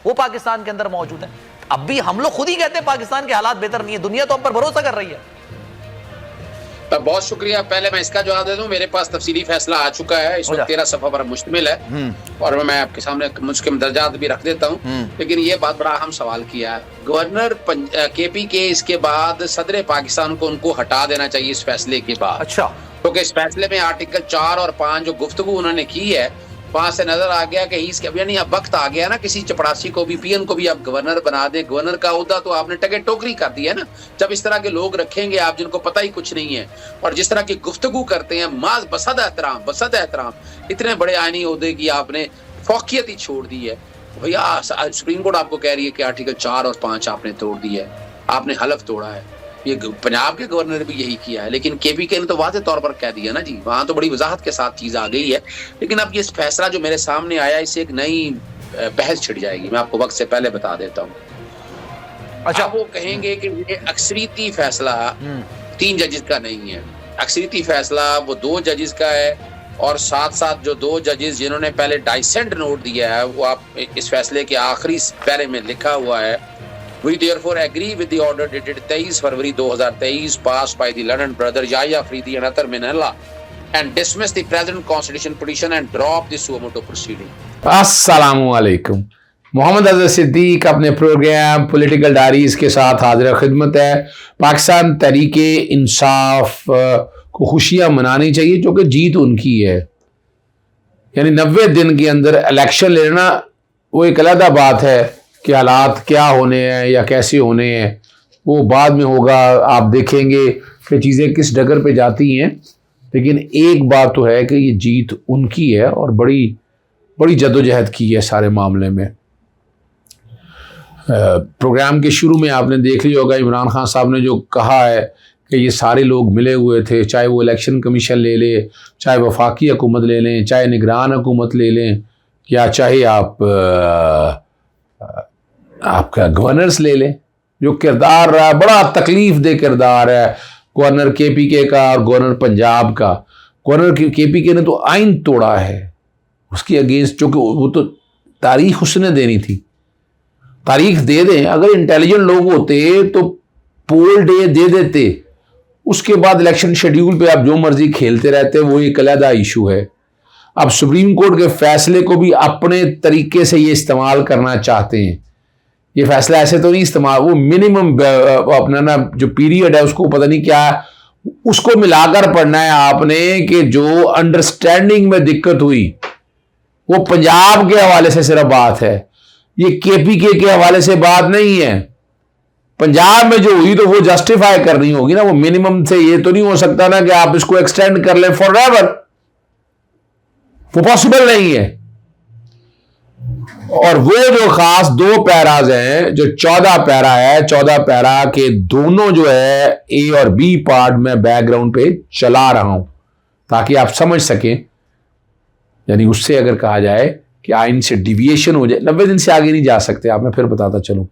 वो पाकिस्तान के अंदर मौजूद है। अब भी हम लोग खुद ही कहते हैं पाकिस्तान के हालात बेहतर नहीं है, दुनिया तो हम पर भरोसा कर रही है। बहुत शुक्रिया। पहले मैं इसका जवाब दे दूं, मेरे पास तफसीली फैसला आ चुका है, इस वक्त 13 सफ़ा पर मुश्तमिल है और मैं आपके सामने मुस्किन दर्जात भी रख देता हूं। लेकिन ये बात बड़ा अहम सवाल किया है गवर्नर केपी के, इसके बाद सदर पाकिस्तान को उनको हटा देना चाहिए इस फैसले के बाद। अच्छा, क्योंकि इस फैसले में आर्टिकल 4 और 5 जो गुफ्तगू उन्होंने की है, वहां से नजर आ गया कि इसके यानी अब वक्त आ गया ना, किसी चपड़ासी को भी, पीएन को भी आप गवर्नर बना दे। गवर्नर का ओहदा तो आपने टके टोकरी कर दी है ना। जब इस तरह के लोग रखेंगे आप जिनको पता ही कुछ नहीं है और जिस तरह की गुफ्तगू करते हैं, माज बसद एहतराम, इतने बड़े आईनी ओहदे की आपने फौकियत ही छोड़ दी है। भैया सुप्रीम कोर्ट आपको कह रही है कि आर्टिकल 4 और 5 आपने तोड़ दी है, आपने हलफ तोड़ा है। ये पंजाब के गवर्नर ने भी यही किया है, लेकिन केपीके ने तो वाज़े तौर पर कह दिया ना जी, वहां तो बड़ी वजाहत के साथ चीज आ गई है। लेकिन अब ये फैसला जो मेरे सामने आया, इससे एक नई बहस छिड़ जाएगी, मैं आपको वक्त से पहले बता देता हूँ। अच्छा, वो कहेंगे कि ये अक्सरीती फैसला 3 जजेस का नहीं है, अक्सरीती फैसला वो 2 जजेस का है और साथ साथ जो 2 जजेस जिन्होंने पहले डाइसेंट नोट दिया है, वो आप इस फैसले के आखिरी पैरे में लिखा हुआ है, We therefore agree with the order dated 23 February 2023 passed by the London brother Yahya Afridi and Athar Minhalla and dismiss the present constitution petition and drop the suo motu proceeding. अस्सलामुअलैकुम। मोहम्मद अज़हर सिद्दीक अपने प्रोग्राम पॉलिटिकल डायरीज के साथ हाजिर खिदमत है। पाकिस्तान तहरीके इंसाफ को खुशियाँ मनानी चाहिए क्योंकि जीत उनकी है। यानी 90 दिन के अंदर इलेक्शन लेना वो एक अलग बात है कि हालात क्या होने हैं या कैसे होने हैं वो बाद में होगा, आप देखेंगे कि चीज़ें किस डगर पे जाती हैं। लेकिन एक बात तो है कि ये जीत उनकी है और बड़ी जद्दोजहद की है सारे मामले में। प्रोग्राम के शुरू में आपने देख लिया होगा इमरान खान साहब ने जो कहा है कि ये सारे लोग मिले हुए थे, चाहे वो इलेक्शन कमीशन ले ले, चाहे वफाकी हुकूमत ले लें, चाहे निगरान हुकूमत ले लें, या चाहे आपका गवर्नर्स ले लें। जो किरदार रहा बड़ा तकलीफ दे किरदार है गवर्नर केपीके का और गवर्नर पंजाब का। गवर्नर केपीके ने तो आइन तोड़ा है उसकी अगेंस्ट, जो कि वो तो तारीख उसने देनी थी, तारीख दे दें। अगर इंटेलिजेंट लोग होते तो पोल डे दे देते, उसके बाद इलेक्शन शेड्यूल पे आप जो मर्जी खेलते रहते, वो एक अलग इशू है। अब सुप्रीम कोर्ट के फैसले को भी अपने तरीके से ये इस्तेमाल करना चाहते हैं। ये फैसला ऐसे तो नहीं इस्तेमाल, वो मिनिमम अपना ना जो पीरियड है उसको पता नहीं क्या, उसको मिलाकर पढ़ना है आपने कि जो अंडरस्टैंडिंग में दिक्कत हुई वो पंजाब के हवाले से सिर्फ बात है, ये केपीके के हवाले से बात नहीं है। पंजाब में जो हुई तो वो जस्टिफाई करनी होगी ना, वो मिनिमम से ये तो नहीं हो सकता ना कि आप इसको एक्सटेंड कर लें फॉर एवर, वो पॉसिबल नहीं है। और वो जो खास 2 पैराज हैं, जो 14 पैरा है, 14 पैरा के दोनों जो है ए और बी पार्ट में बैकग्राउंड पे चला रहा हूं ताकि आप समझ सकें। यानी उससे अगर कहा जाए कि आइन से डिविएशन हो जाए, 90 दिन से आगे नहीं जा सकते आप, मैं फिर बताता चलूं।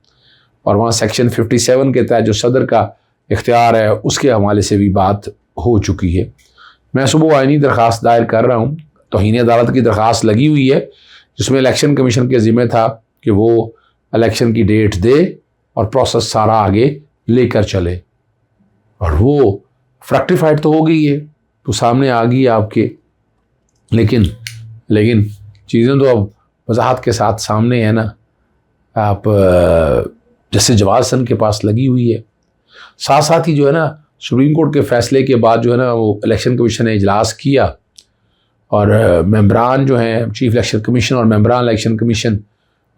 और वहां सेक्शन 57 के तहत जो सदर का इख्तियार है उसके हवाले से भी बात हो चुकी है। मैं सुबह आइनी दरख्वास्त दायर कर रहा हूं, तौहीन अदालत की दरख्वास्त लगी हुई है जिसमें इलेक्शन कमीशन के ज़िम्मे था कि वो इलेक्शन की डेट दे और प्रोसेस सारा आगे लेकर चले, और वो फ्रैक्टिफाइड तो हो गई है, तो सामने आ गई आपके। लेकिन चीज़ें तो अब वजाहत के साथ सामने है ना। आप जैसे जवाब सन के पास लगी हुई है, साथ साथ ही जो है ना सुप्रीम कोर्ट के फैसले के बाद जो है ना वो इलेक्शन कमीशन ने इजलास किया और मेंबरान जो हैं चीफ इलेक्शन कमीशन और मेंबरान इलेक्शन कमीशन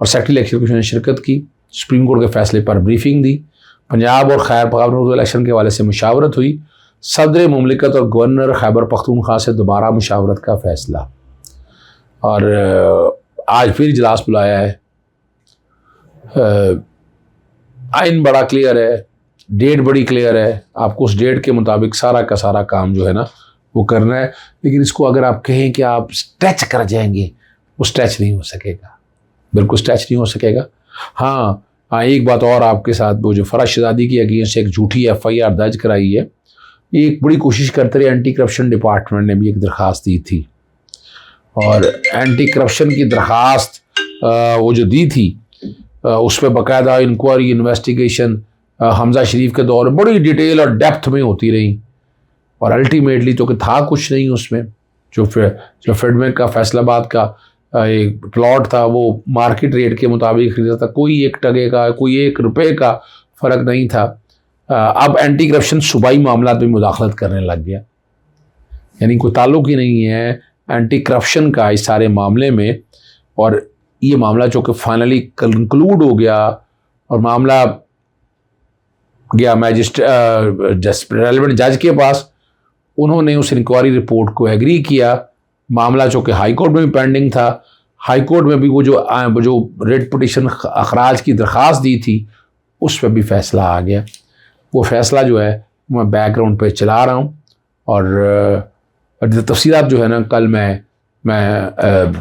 और सेक्रेटरी इलेक्शन कमीशन ने शिरकत की, सुप्रीम कोर्ट के फैसले पर ब्रीफिंग दी। पंजाब और खैबर पख्तूनख्वा इलेक्शन के हवाले से मुशावरत हुई। सदर मुमलिकत और गवर्नर खैबर पख्तूनख्वा से दोबारा मुशावरत का फैसला, और आज फिर इजलास बुलाया है। आइन बड़ा क्लियर है, डेट बड़ी क्लियर है, आपको उस डेट के मुताबिक सारा का सारा काम जो है ना वो करना है। लेकिन इसको अगर आप कहें कि आप स्ट्रेच कर जाएंगे, वो स्ट्रेच नहीं हो सकेगा, बिल्कुल स्ट्रेच नहीं हो सकेगा। हाँ, एक बात और आपके साथ, वो जो फराज शहजादी की अगेंस्ट एक झूठी FIR दर्ज कराई है, एक बड़ी कोशिश करते रहे। एंटी करप्शन डिपार्टमेंट ने भी एक दरख्वास्त दी थी, और एंटी करप्शन की दरख्वास्त वो जो दी थी उस पर बाकायदा इंक्वायरी इन्वेस्टिगेशन हमजा शरीफ के दौर में बड़ी डिटेल और डेप्थ में होती रही, और अल्टीमेटली तो कि था कुछ नहीं उसमें। जो फेडमेक का फैसलाबाद का एक प्लॉट था वो मार्केट रेट के मुताबिक खरीदा था, कोई 1 टके का कोई 1 रुपये का फ़र्क नहीं था। अब एंटी करप्शन सूबाई मामला में मुदाखलत करने लग गया, यानी कोई ताल्लुक ही नहीं है एंटी करप्शन का इस सारे मामले में। और ये मामला जो कि फाइनली कंक्लूड हो गया और मामला गया रेलेवेंट जज के पास, उन्होंने उस इंक्वायरी रिपोर्ट को एग्री किया। मामला जो कि हाई कोर्ट में भी पेंडिंग था, हाई कोर्ट में भी वो जो रेड पिटिशन अखराज की दरख्वास्त दी थी उस पर भी फैसला आ गया। वो फैसला जो है मैं बैकग्राउंड पे चला रहा हूँ, और तफसीलात जो है ना कल मैं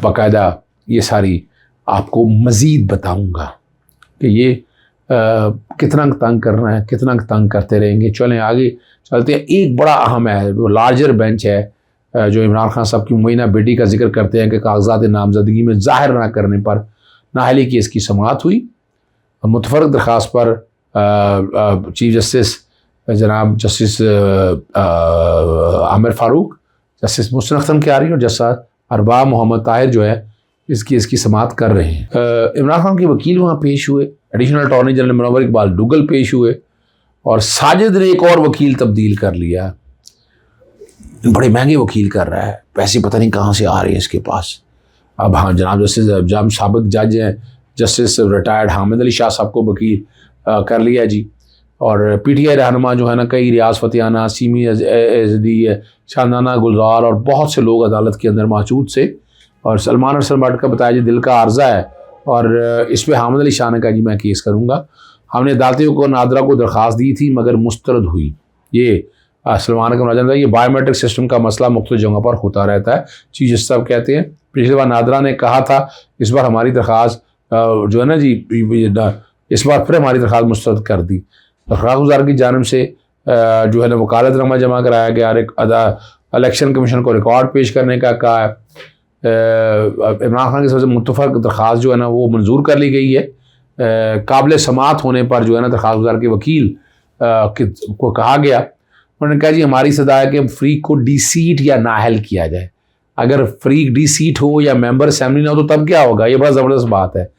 बाकायदा ये सारी आपको मज़ीद बताऊँगा कि ये कितना तंग कर रहे हैं, कितना तंग करते रहेंगे। चलें आगे चलते हैं। एक बड़ा अहम है, वो लार्जर बेंच है जो इमरान खान साहब की मुबीना बेटी का जिक्र करते हैं कि कागजात नामजदगी में ज़ाहिर ना करने पर नाअहली की इसकी समाअत हुई। मुतफरक दरख्वास्त पर चीफ जस्टिस जनाब जस्टिस आमिर फ़ारूक, जस्टिस मुहसिन अख्तर क्यारी और जस्टिस अरबाब मोहम्मद ताहिर जो है इसकी समाअत कर रहे हैं। इमरान खान के वकील वहाँ पेश हुए, additional attorney general Munawwar Iqbal Dugal पेश हुए, और साजिद ने एक और वकील तब्दील कर लिया। बड़े महंगे वकील कर रहा है, पैसे पता नहीं कहाँ से आ रहे हैं इसके पास। अब हाँ जनाब जस्टिस जब साबिक जज हैं जस्टिस रिटायर्ड हामिद अली शाह साहब को वकील कर लिया जी। और PTI रहनुमा जो है ना, कई रियाज फतियाना, सीमी एजदी, शानदाना गुलजार और बहुत से लोग अदालत के अंदर मौजूद से। और सलमान अरसल भट्ट का बताया जी दिल का आर्जा है, और इस पर हामिद अली शाह ने कहा जी मैं केस करूँगा। हमने अदालतियों को नादरा को दरख्वास्त दी थी मगर मुस्तरद हुई। ये सलमान का मुलाजम था। ये बायोमेट्रिक सिस्टम का मसला मुख्तलिफ जगहों पर होता रहता है। चीफ जस्टिस साहब कहते हैं पिछली बार नादरा ने कहा था, इस बार हमारी दरख्वास्त जो है ना जी, इस बार फिर हमारी दरख्वास्त मुस्तरद कर दी। दरख्वास्त गुजार की जानिब से जो है ना वकालतनामा जमा कराया गया, इलेक्शन कमीशन को रिकॉर्ड पेश करने का कहा है। इमरान खान की सबसे मुतफरक दरख्वास्त जो है ना वो मंजूर कर ली गई है। काबिल समाअत होने पर जो है ना दरख्वास्त गुजार के वकील को कहा गया, उन्होंने कहा जी हमारी सदा है कि फ्रीक को डी-सीट या नाअहल किया जाए। अगर फ्रीक डी-सीट हो या मेंबर असम्बली ना हो तो तब क्या होगा, ये बड़ा ज़बरदस्त बात है।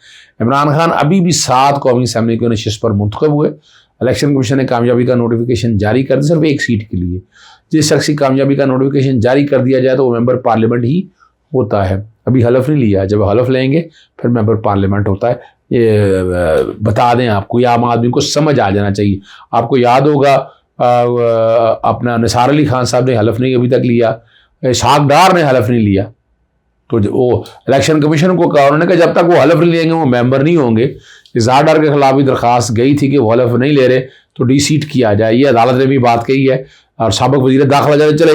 इमरान खान अभी भी 7 कौमी असम्बली की नशिस्त पर मुंतखब हुए। इलेक्शन कमीशन ने कामयाबी का नोटिफिकेशन जारी कर दिया सिर्फ 1 सीट के लिए। जिस शख्स की कामयाबी का नोटिफिकेशन जारी कर दिया जाए तो वो मेंबर पार्लियामेंट ही होता है। अभी हलफ नहीं लिया, जब हलफ लेंगे फिर मेंबर पार्लियामेंट होता है। ये बता दें आपको, ये आम आदमी को समझ आ जाना चाहिए। आपको याद होगा अपना निसार अली खान साहब ने हलफ नहीं अभी तक लिया, इसहाक डार ने हलफ नहीं लिया, तो वो इलेक्शन कमीशन को कहा, उन्होंने कहा जब तक वो हलफ नहीं लेंगे वो मेंबर नहीं होंगे। इसहाक डार के खिलाफ भी दरख्वास्त गई थी कि वो हलफ नहीं ले रहे तो डी-सीट किया जाए। ये अदालत ने भी बात कही है, और साबिक वज़ीर दाखिला जाने चले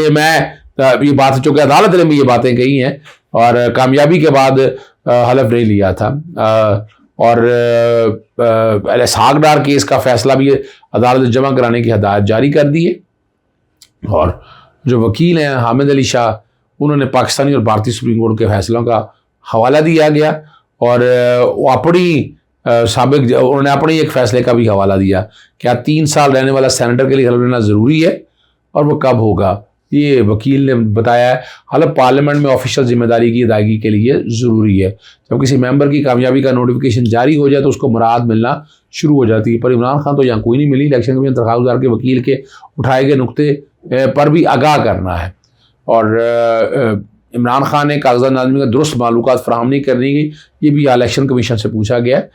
ये बात चूँकि अदालत ने भी ये बातें कही हैं, और कामयाबी के बाद हलफ नहीं लिया था। और इसहाक डार केस का फैसला भी अदालत जमा कराने की हदायत जारी कर दी है। और जो वकील हैं हामिद अली शाह, उन्होंने पाकिस्तानी और भारतीय सुप्रीम कोर्ट के फैसलों का हवाला दिया गया, और वो उन्होंने अपने एक फैसले का भी हवाला दिया। क्या 3 साल रहने वाला सेनेटर के लिए हलफ लेना ज़रूरी है और वो कब होगा, ये वकील ने बताया है। हलफ पार्लियामेंट में ऑफिशियल जिम्मेदारी की अदायगी के लिए ज़रूरी है। जब किसी मेंबर की कामयाबी का नोटिफिकेशन जारी हो जाए तो उसको मुराद मिलना शुरू हो जाती है, पर इमरान खान तो यहाँ कोई नहीं मिली। इलेक्शन कमीशन दरख्वास्त गुजार के वकील के उठाए गए नुक्ते पर भी आगाह करना है, और इमरान खान ने कागजात नाज़मी का दुरुस्त मालूमात फराहम नहीं करने की, ये भी इलेक्शन कमीशन से पूछा गया है।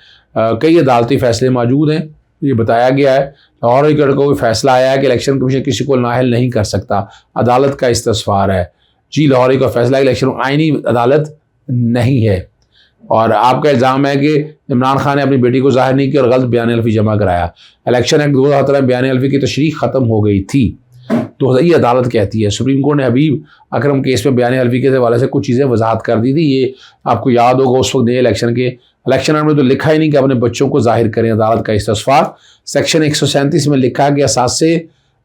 कई अदालती फैसले मौजूद हैं, ये बताया गया है। लाहौर हाई कोर्ट का कोई फैसला आया है कि इलेक्शन कमीशन किसी को नाअहल नहीं कर सकता, अदालत का इस्तिग़फ़ार है जी। लाहौर हाई का फैसला इलेक्शन आईनी अदालत नहीं है, और आपका इल्ज़ाम है कि इमरान खान ने अपनी बेटी को ज़ाहिर नहीं किया और गलत बयान हल्फी जमा कराया। इलेक्शन एक्ट 2017 में बयान हल्फी की तशरीह ख़त्म हो गई थी, तो ये अदालत कहती है। सुप्रीम कोर्ट ने हबीब अकरम केस में बयान हल्फी के हवाले से कुछ चीज़ें वजाहत कर दी थी। ये आपको याद होगा उस वक्त नए इलेक्शन में तो लिखा ही नहीं कि अपने बच्चों को जाहिर करें, अदालत का इस्तिग़फ़ार। सेक्शन 137 में लिखा गया सासे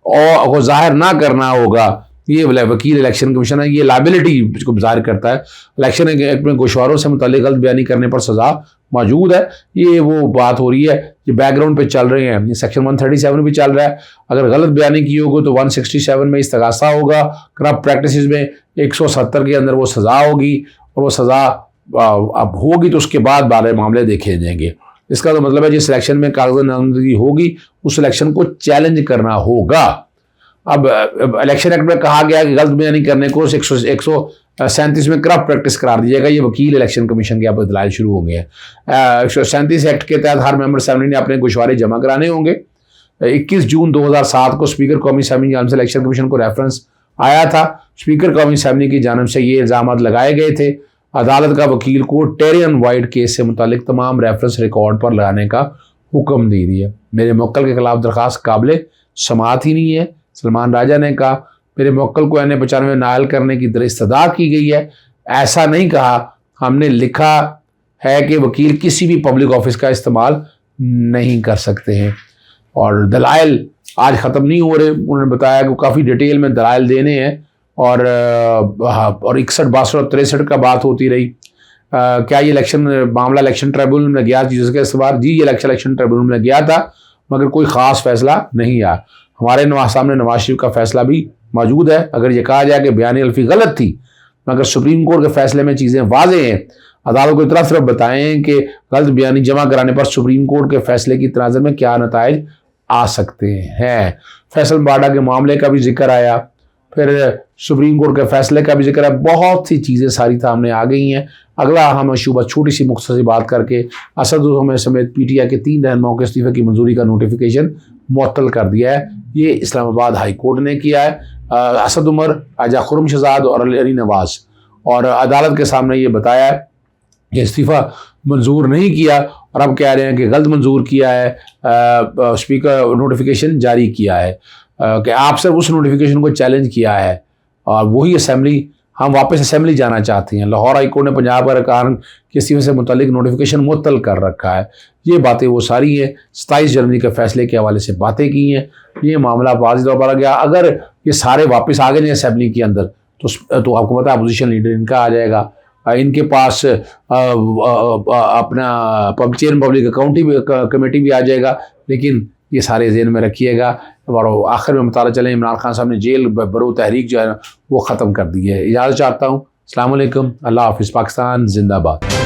और जाहिर ना करना होगा। ये वकील इलेक्शन कमीशन है, ये लाइबिलिटी को जाहिर करता है। इलेक्शन एक्ट में गोशवारों से मुताल्लिक़ गलत बयानी करने पर सज़ा मौजूद है। ये वो बात हो रही है, ये बैकग्राउंड पे चल रहे हैं, ये सेक्शन 137 भी चल रहा है। अगर गलत बयानी की होगी तो 167 में इस्तगासा होगा, करप्ट प्रैक्टिसेस में 170 के अंदर वो सज़ा होगी, और वो सज़ा अब होगी तो उसके बाद बारे मामले देखे जाएंगे। इसका तो मतलब है जिस इलेक्शन में कागज नामजदगी होगी उस इलेक्शन को चैलेंज करना होगा। अब इलेक्शन एक्ट में कहा गया कि गलत बयानी करने को 137 में करप्ट प्रैक्टिस करार दिया जाएगा। ये वकील इलेक्शन कमीशन के आप दलाइल शुरू होंगे। 137 एक्ट के तहत हर मेंबर असेंबली ने अपने गोशवारे जमा कराने होंगे। 21 जून 2007 को स्पीकर कौमी असेंबली की जानिब से इलेक्शन कमीशन को रेफरेंस आया था। स्पीकर कौमी असेंबली की जानिब से ये इल्ज़ाम लगाए गए थे। अदालत का वकील को टेरियन वाइट केस से मुतालिक तमाम रेफरेंस रिकॉर्ड पर लगाने का हुक्म दे दिया। मेरे मुवक्किल के खिलाफ दरख्वास्त काबिल समाअत ही नहीं है। सलमान राजा ने कहा मेरे मुवक्किल को NA-95 नायल करने की इस्तदा की गई है। ऐसा नहीं कहा, हमने लिखा है कि वकील किसी भी पब्लिक ऑफिस का इस्तेमाल नहीं कर सकते हैं। और दलाइल आज ख़त्म नहीं हो रहे। उन्होंने बताया कि काफ़ी डिटेल में दलाइल देने हैं, और 61, 62 और 63 का बात होती रही। क्या ये मामला इलेक्शन ट्रिब्यूनल में गया जिसके सवाल जी ये इलेक्शन ट्रिब्यूनल में गया था, मगर कोई ख़ास फैसला नहीं आया। हमारे सामने नवाज शरीफ का फैसला भी मौजूद है। अगर ये कहा जाए कि बयानी अल्फी गलत थी, मगर सुप्रीम कोर्ट के फैसले में चीज़ें वाज़ेह हैं, अदालत को इतना सिर्फ बताएं कि गलत बयानी जमा कराने पर सुप्रीम कोर्ट के फैसले की तनाज़ुर में क्या नताइज आ सकते हैं। फैसल बाडा के मामले का भी जिक्र आया, फिर सुप्रीम कोर्ट के फैसले का भी जिक्र है। बहुत सी चीज़ें सारी सामने आ गई हैं। अगला हम शुबा छोटी सी मुख्तसर बात करके असद समेत PTI के 3 रहनुमाओं के इस्तीफे की मंजूरी का नोटिफिकेशन मुअत्तल कर दिया है। ये इस्लामाबाद हाई कोर्ट ने किया है। असद उमर, आजा खुर्रम शहजाद और अली नवाज, और अदालत के सामने ये बताया है कि इस्तीफ़ा मंजूर नहीं किया, और अब कह रहे हैं कि गलत मंजूर किया है। स्पीकर नोटिफिकेशन जारी किया है कि आप सिर्फ उस नोटिफिकेशन को चैलेंज किया है, और वही असेंबली हम वापस असेंबली जाना चाहते हैं। लाहौर हाई कोर्ट ने पंजाब अरकान के इस्तीफे से मुतल्लिक नोटिफिकेशन मुअत्तल कर रखा है। ये बातें वो सारी हैं 27 जनवरी के फैसले के हवाले से बातें की हैं। ये मामला वाज़ेह तौर पर आ गया। अगर ये सारे वापस आ गए हैं असेंबली के अंदर तो आपको पता है अपोजिशन लीडर इनका आ जाएगा। इनके पास अपना चेयरमैन पब्लिक अकाउंटिंग कमेटी भी आ जाएगा। लेकिन ये सारे ज़हन में रखिएगा। और आखिर में बताना चलें, इमरान खान साहब ने जेल बरो तहरीक जो है वो ख़त्म कर दी है। इजाज़त चाहता हूँ। अस्सलाम वालेकुम, अल्लाह हाफ़िज़, पाकिस्तान जिंदाबाद।